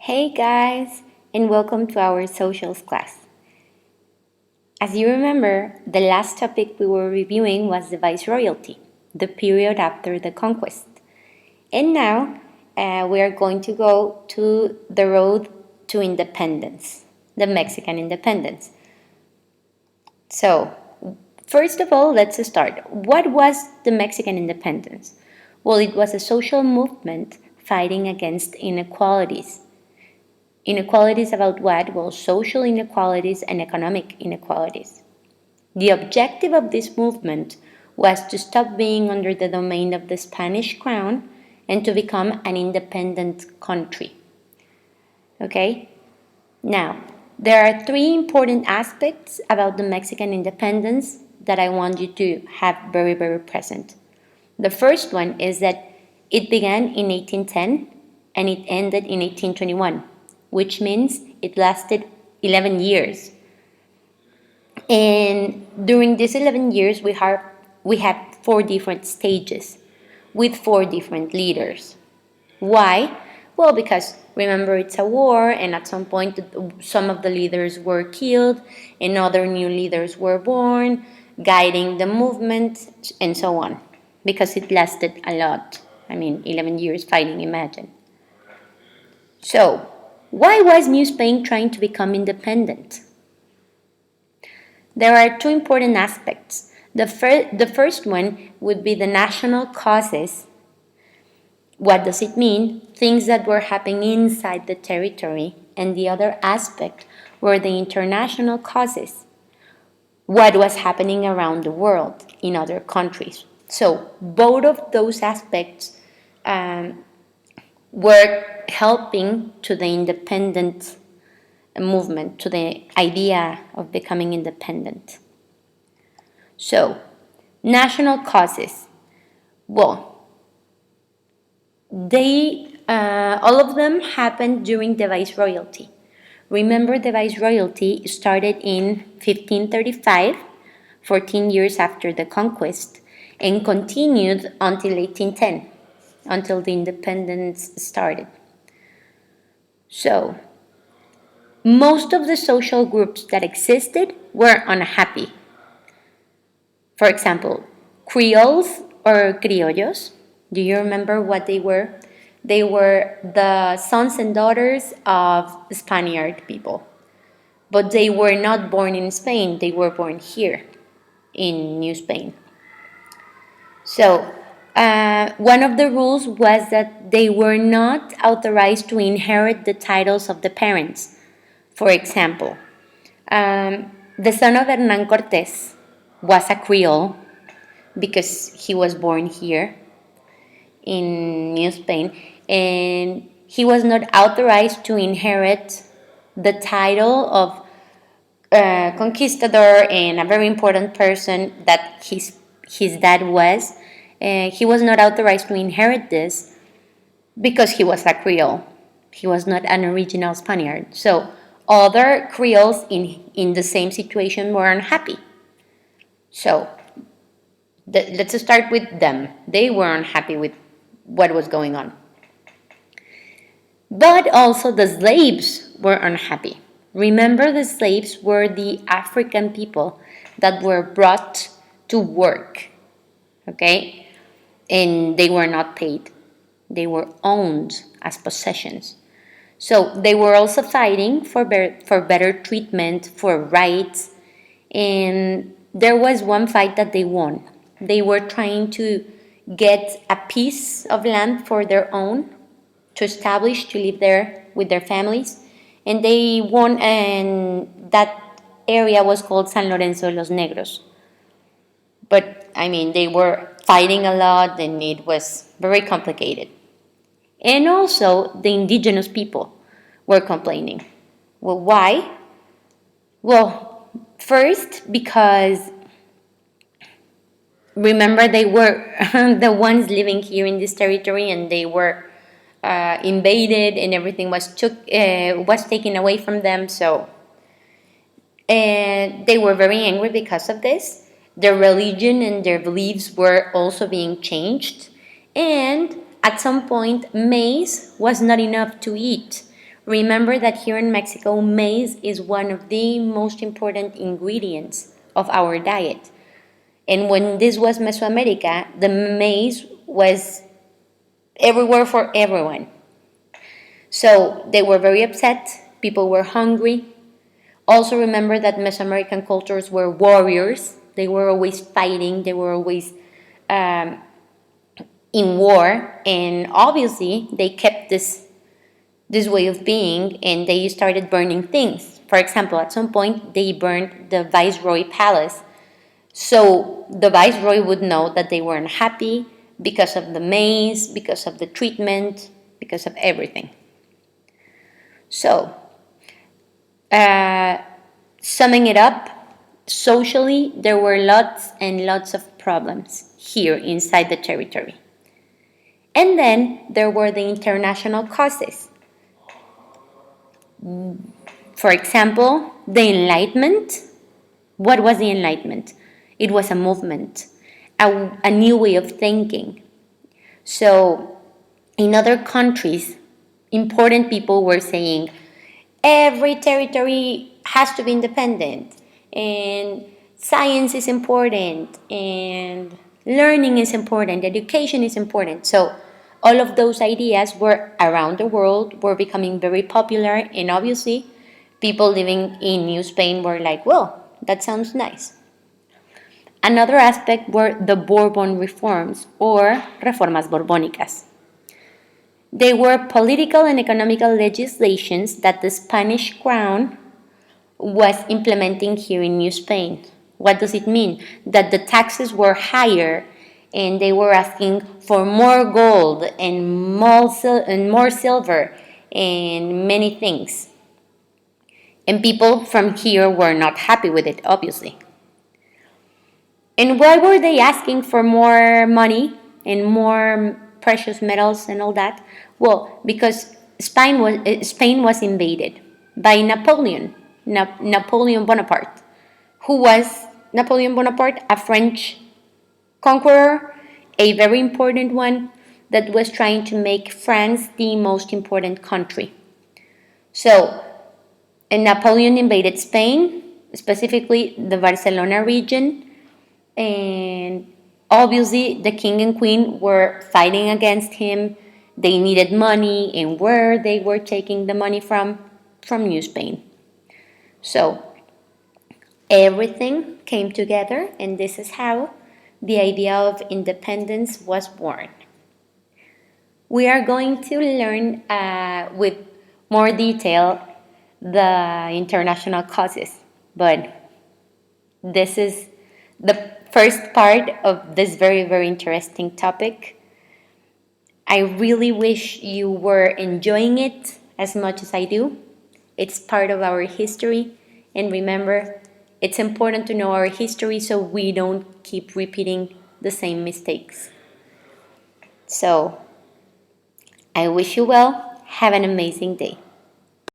Hey guys, and welcome to our socials class. As you remember, the last topic we were reviewing was the Viceroyalty, the period after the conquest. And now we are going to go to the road to independence, the Mexican independence. So, first of all, let's start. What was the Mexican independence? Well, it was a social movement fighting against inequalities. Inequalities about what? Well, social inequalities and economic inequalities. The objective of this movement was to stop being under the domain of the Spanish crown and to become an independent country. Okay? Now, there are three important aspects about the Mexican independence that I want you to have very, very present. The first one is that it began in 1810 and it ended in 1821, which means it lasted 11 years. And during these 11 years, we had four different stages with four different leaders. Why? Well, because remember, it's a war, and at some point, some of the leaders were killed, and other new leaders were born, guiding the movement, and so on. Because it lasted a lot. 11 years fighting, imagine. So, why was New Spain trying to become independent? There are two important aspects. The first one would be the national causes. What does it mean? Things that were happening inside the territory. And the other aspect were the international causes. What was happening around the world in other countries. So both of those aspects were helping to the independent movement, to the idea of becoming independent. So, national causes. Well, all of them happened during the Viceroyalty. Remember, the Viceroyalty started in 1535, 14 years after the conquest, and continued until 1810, until the independence started. So, most of the social groups that existed were unhappy. For example, Creoles or criollos. Do you remember what they were? They were the sons and daughters of Spaniard people. But they were not born in Spain, they were born here in New Spain. So, one of the rules was that they were not authorized to inherit the titles of the parents. For example, the son of Hernán Cortés was a Creole because he was born here in New Spain, and he was not authorized to inherit the title of conquistador and a very important person that his dad was. He was not authorized to inherit this because he was a Creole. He was not an original Spaniard. So other Creoles in the same situation were unhappy. So let's start with them. They were unhappy with what was going on. But also the slaves were unhappy. Remember, the slaves were the African people that were brought to work, okay? And they were not paid. They were owned as possessions. So they were also fighting for better treatment, for rights, and there was one fight that they won. They were trying to get a piece of land for their own, to establish, to live there with their families, and they won, and that area was called San Lorenzo de los Negros. But they were fighting a lot, and it was very complicated. And also, the indigenous people were complaining. Well, why? Well, first, because remember, they were the ones living here in this territory, and they were invaded, and everything was taken away from them. So, and they were very angry because of this. Their religion and their beliefs were also being changed, and at some point, maize was not enough to eat. Remember that here in Mexico, maize is one of the most important ingredients of our diet. And when this was Mesoamerica, the maize was everywhere for everyone. So they were very upset, people were hungry. Also remember that Mesoamerican cultures were warriors. They were always fighting, they were always um, in war, and obviously they kept this way of being, and they started burning things. For example, at some point they burned the viceroy palace, so the viceroy would know that they weren't happy because of the maize, because of the treatment, because of everything. So, summing it up, socially there were lots and lots of problems here inside the territory. And then there were the international causes. For example, the Enlightenment. What was the Enlightenment? It was a movement, a new way of thinking. So, in other countries, important people were saying every territory has to be independent, and science is important, and learning is important, education is important. So, all of those ideas were around the world, were becoming very popular, and obviously, people living in New Spain were like, well, that sounds nice. Another aspect were the Bourbon reforms, or reformas borbónicas. They were political and economical legislations that the Spanish crown was implementing here in New Spain. What does it mean? That the taxes were higher and they were asking for more gold and more silver and many things. And people from here were not happy with it, obviously. And why were they asking for more money and more precious metals and all that? Well, because Spain was invaded by Napoleon Bonaparte. Who was Napoleon Bonaparte? A French conqueror, a very important one that was trying to make France the most important country. So, and Napoleon invaded Spain, specifically the Barcelona region, and obviously the king and queen were fighting against him. They needed money, and where they were taking the money from New Spain. So everything came together, and this is how the idea of independence was born. We are going to learn with more detail the international causes, but this is the first part of this very, very interesting topic. I really wish you were enjoying it as much as I do. It's part of our history, and remember, it's important to know our history so we don't keep repeating the same mistakes. So, I wish you well. Have an amazing day.